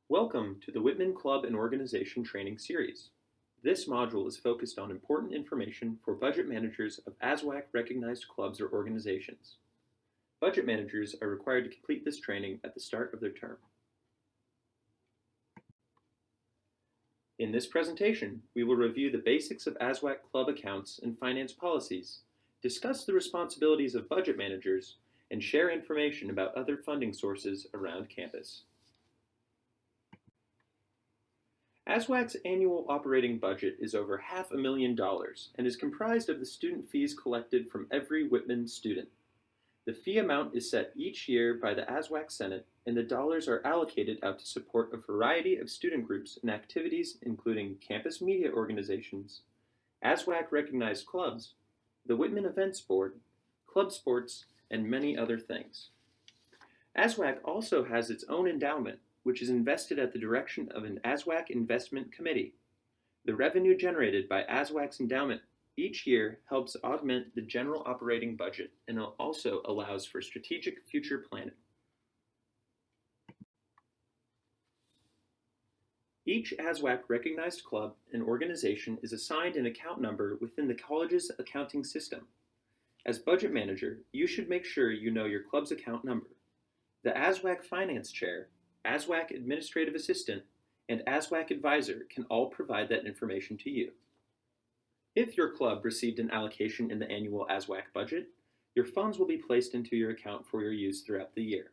Welcome to the Whitman Club and Organization Training Series. This module is focused on important information for budget managers of ASWC-recognized clubs or organizations. Budget managers are required to complete this training at the start of their term. In this presentation, we will review the basics of ASWC club accounts and finance policies, discuss the responsibilities of budget managers, and share information about other funding sources around campus. ASWC's annual operating budget is over $500,000 and is comprised of the student fees collected from every Whitman student. The fee amount is set each year by the ASWC Senate, and the dollars are allocated out to support a variety of student groups and activities including campus media organizations, ASWC-recognized clubs, the Whitman Events Board, club sports, and many other things. ASWC also has its own endowment, which is invested at the direction of an ASWC investment committee. The revenue generated by ASWC's endowment each year helps augment the general operating budget and also allows for strategic future planning. Each ASWC-recognized club and organization is assigned an account number within the college's accounting system. As budget manager, you should make sure you know your club's account number. The ASWC Finance Chair, ASWC Administrative Assistant, and ASWC Adviser can all provide that information to you. If your club received an allocation in the annual ASWC budget, your funds will be placed into your account for your use throughout the year.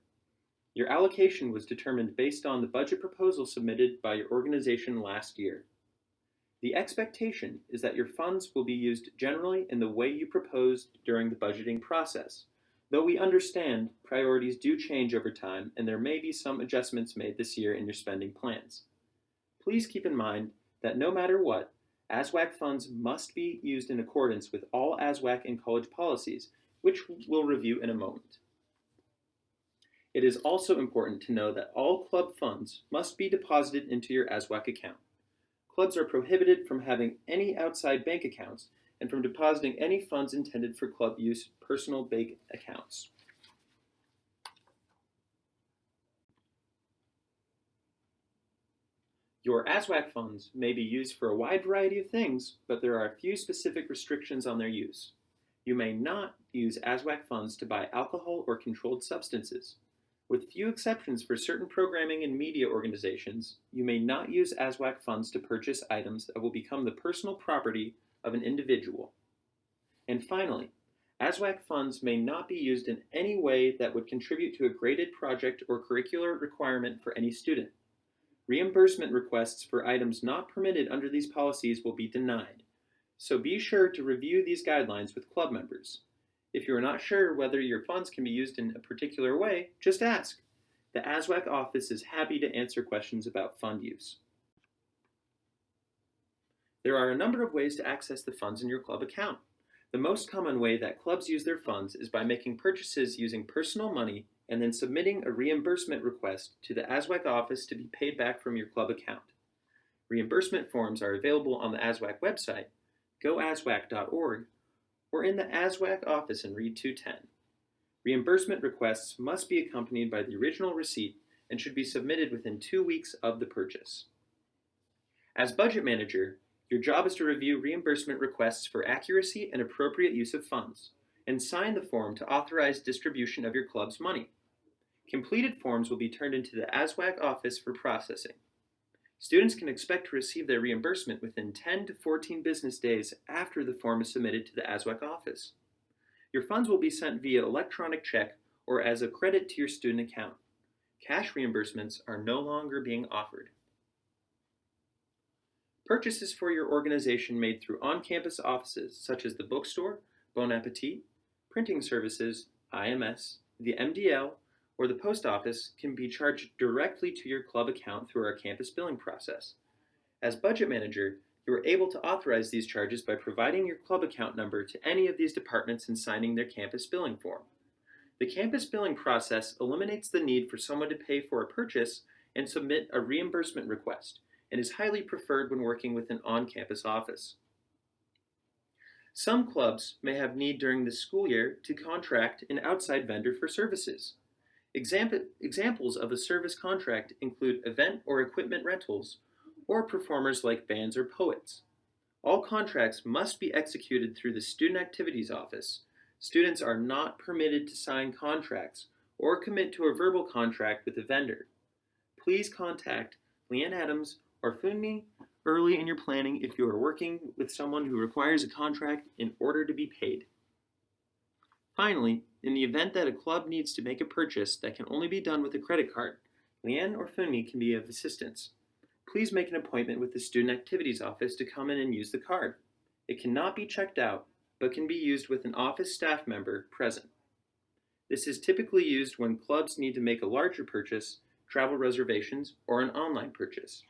Your allocation was determined based on the budget proposal submitted by your organization last year. The expectation is that your funds will be used generally in the way you proposed during the budgeting process, though we understand priorities do change over time and there may be some adjustments made this year in your spending plans. Please keep in mind that no matter what, ASWC funds must be used in accordance with all ASWC and college policies, which we'll review in a moment. It is also important to know that all club funds must be deposited into your ASWC account. Clubs are prohibited from having any outside bank accounts and from depositing any funds intended for club use personal bank accounts. Your ASWC funds may be used for a wide variety of things, but there are a few specific restrictions on their use. You may not use ASWC funds to buy alcohol or controlled substances. With few exceptions for certain programming and media organizations, you may not use ASWC funds to purchase items that will become the personal property of an individual. And finally, ASWC funds may not be used in any way that would contribute to a graded project or curricular requirement for any student. Reimbursement requests for items not permitted under these policies will be denied, so be sure to review these guidelines with club members. If you are not sure whether your funds can be used in a particular way, just ask. The ASWC office is happy to answer questions about fund use. There are a number of ways to access the funds in your club account. The most common way that clubs use their funds is by making purchases using personal money and then submitting a reimbursement request to the ASWC office to be paid back from your club account. Reimbursement forms are available on the ASWC website, goaswc.org, or in the ASWC office in Read 210. Reimbursement requests must be accompanied by the original receipt and should be submitted within 2 weeks of the purchase. As budget manager, your job is to review reimbursement requests for accuracy and appropriate use of funds, and sign the form to authorize distribution of your club's money. Completed forms will be turned into the ASWC office for processing. Students can expect to receive their reimbursement within 10 to 14 business days after the form is submitted to the ASWC office. Your funds will be sent via electronic check or as a credit to your student account. Cash reimbursements are no longer being offered. Purchases for your organization made through on-campus offices such as the bookstore, Bon Appetit, printing services, IMS, the MDL, or the post office can be charged directly to your club account through our campus billing process. As budget manager, you are able to authorize these charges by providing your club account number to any of these departments and signing their campus billing form. The campus billing process eliminates the need for someone to pay for a purchase and submit a reimbursement request, and is highly preferred when working with an on-campus office. Some clubs may have need during the school year to contract an outside vendor for services. Examples of a service contract include event or equipment rentals, or performers like bands or poets. All contracts must be executed through the Student Activities Office. Students are not permitted to sign contracts or commit to a verbal contract with a vendor. Please contact Leanne Adams or Funmi early in your planning if you are working with someone who requires a contract in order to be paid. Finally, in the event that a club needs to make a purchase that can only be done with a credit card, Leanne or Funmi can be of assistance. Please make an appointment with the Student Activities Office to come in and use the card. It cannot be checked out, but can be used with an office staff member present. This is typically used when clubs need to make a larger purchase, travel reservations, or an online purchase.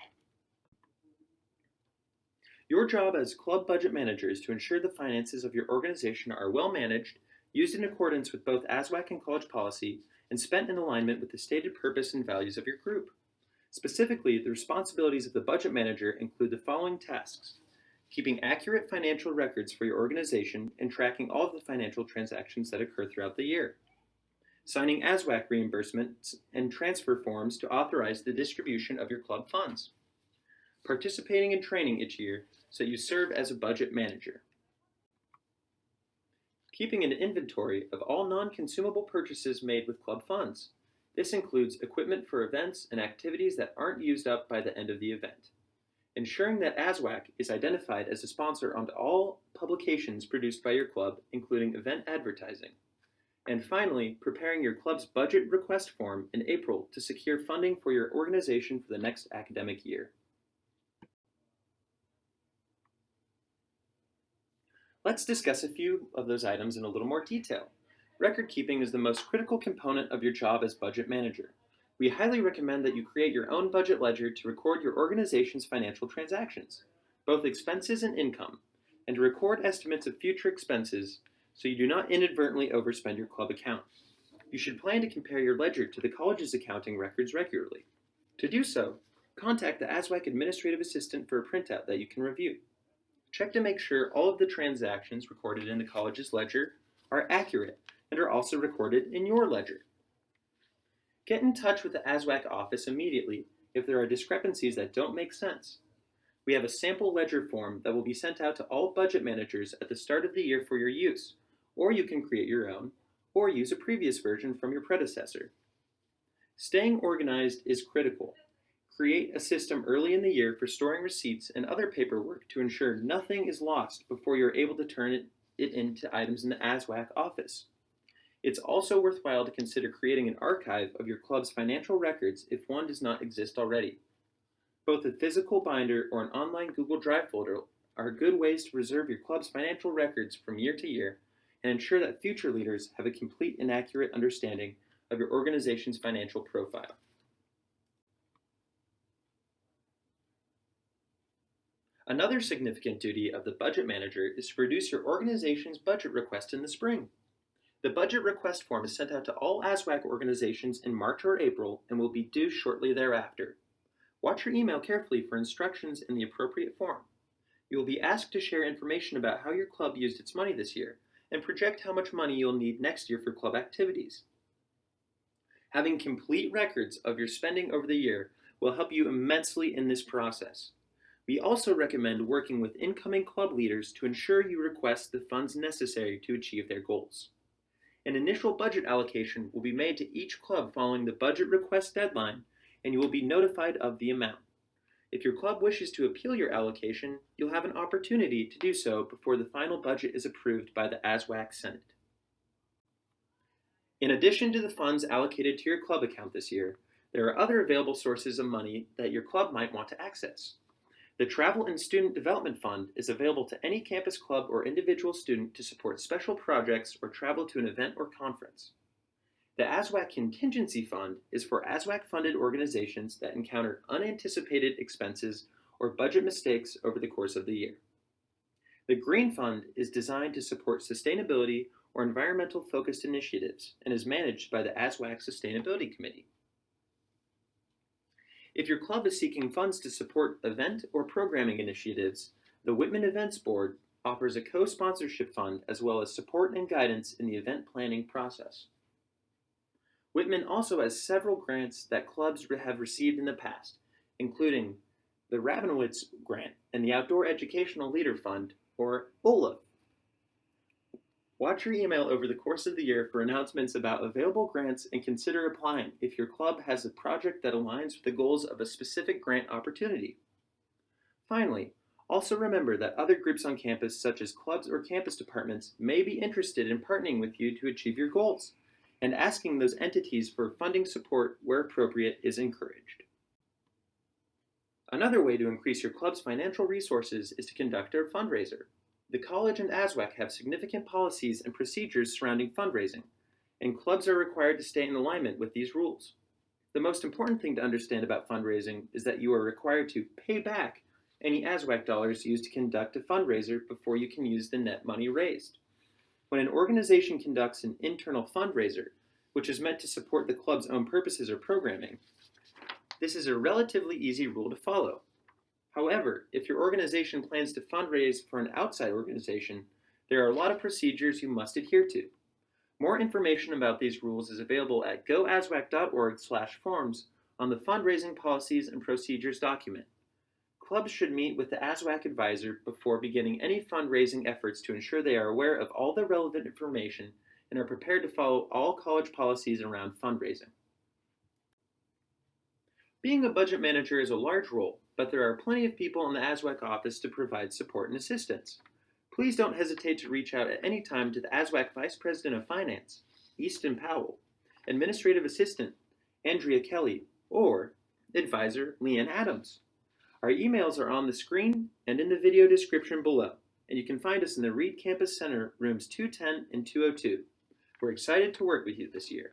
Your job as club budget manager is to ensure the finances of your organization are well managed, used in accordance with both ASWC and college policy, and spent in alignment with the stated purpose and values of your group. Specifically, the responsibilities of the budget manager include the following tasks: keeping accurate financial records for your organization and tracking all of the financial transactions that occur throughout the year, signing ASWC reimbursements and transfer forms to authorize the distribution of your club funds, participating in training each year so you serve as a budget manager, keeping an inventory of all non-consumable purchases made with club funds. This includes equipment for events and activities that aren't used up by the end of the event, ensuring that ASWC is identified as a sponsor on all publications produced by your club, including event advertising. And finally, preparing your club's budget request form in April to secure funding for your organization for the next academic year. Let's discuss a few of those items in a little more detail. Record keeping is the most critical component of your job as budget manager. We highly recommend that you create your own budget ledger to record your organization's financial transactions, both expenses and income, and to record estimates of future expenses so you do not inadvertently overspend your club account. You should plan to compare your ledger to the college's accounting records regularly. To do so, contact the ASWC administrative assistant for a printout that you can review. Check to make sure all of the transactions recorded in the college's ledger are accurate and are also recorded in your ledger. Get in touch with the ASWC office immediately if there are discrepancies that don't make sense. We have a sample ledger form that will be sent out to all budget managers at the start of the year for your use, or you can create your own, or use a previous version from your predecessor. Staying organized is critical. Create a system early in the year for storing receipts and other paperwork to ensure nothing is lost before you're able to turn it into items in the ASWC office. It's also worthwhile to consider creating an archive of your club's financial records if one does not exist already. Both a physical binder or an online Google Drive folder are good ways to preserve your club's financial records from year to year and ensure that future leaders have a complete and accurate understanding of your organization's financial profile. Another significant duty of the budget manager is to produce your organization's budget request in the spring. The budget request form is sent out to all ASWC organizations in March or April and will be due shortly thereafter. Watch your email carefully for instructions in the appropriate form. You will be asked to share information about how your club used its money this year and project how much money you'll need next year for club activities. Having complete records of your spending over the year will help you immensely in this process. We also recommend working with incoming club leaders to ensure you request the funds necessary to achieve their goals. An initial budget allocation will be made to each club following the budget request deadline, and you will be notified of the amount. If your club wishes to appeal your allocation, you'll have an opportunity to do so before the final budget is approved by the ASWC Senate. In addition to the funds allocated to your club account this year, there are other available sources of money that your club might want to access. The Travel and Student Development Fund is available to any campus club or individual student to support special projects or travel to an event or conference. The ASWC Contingency Fund is for ASWC-funded organizations that encounter unanticipated expenses or budget mistakes over the course of the year. The Green Fund is designed to support sustainability or environmental-focused initiatives and is managed by the ASWC Sustainability Committee. If your club is seeking funds to support event or programming initiatives, the Whitman Events Board offers a co-sponsorship fund as well as support and guidance in the event planning process. Whitman also has several grants that clubs have received in the past, including the Rabinowitz Grant and the Outdoor Educational Leader Fund, or OLA. Watch your email over the course of the year for announcements about available grants and consider applying if your club has a project that aligns with the goals of a specific grant opportunity. Finally, also remember that other groups on campus, such as clubs or campus departments, may be interested in partnering with you to achieve your goals, and asking those entities for funding support where appropriate is encouraged. Another way to increase your club's financial resources is to conduct a fundraiser. The college and ASWC have significant policies and procedures surrounding fundraising, and clubs are required to stay in alignment with these rules. The most important thing to understand about fundraising is that you are required to pay back any ASWC dollars used to conduct a fundraiser before you can use the net money raised. When an organization conducts an internal fundraiser, which is meant to support the club's own purposes or programming, this is a relatively easy rule to follow. However, if your organization plans to fundraise for an outside organization, there are a lot of procedures you must adhere to. More information about these rules is available at goaswac.org/forms on the Fundraising Policies and Procedures document. Clubs should meet with the ASWC Adviser before beginning any fundraising efforts to ensure they are aware of all the relevant information and are prepared to follow all college policies around fundraising. Being a budget manager is a large role, but there are plenty of people in the ASWC office to provide support and assistance. Please don't hesitate to reach out at any time to the ASWC Vice President of Finance, Easton Powell, Administrative Assistant, Andrea Kelly, or Advisor Leanne Adams. Our emails are on the screen and in the video description below, and you can find us in the Reed Campus Center, rooms 210 and 202. We're excited to work with you this year.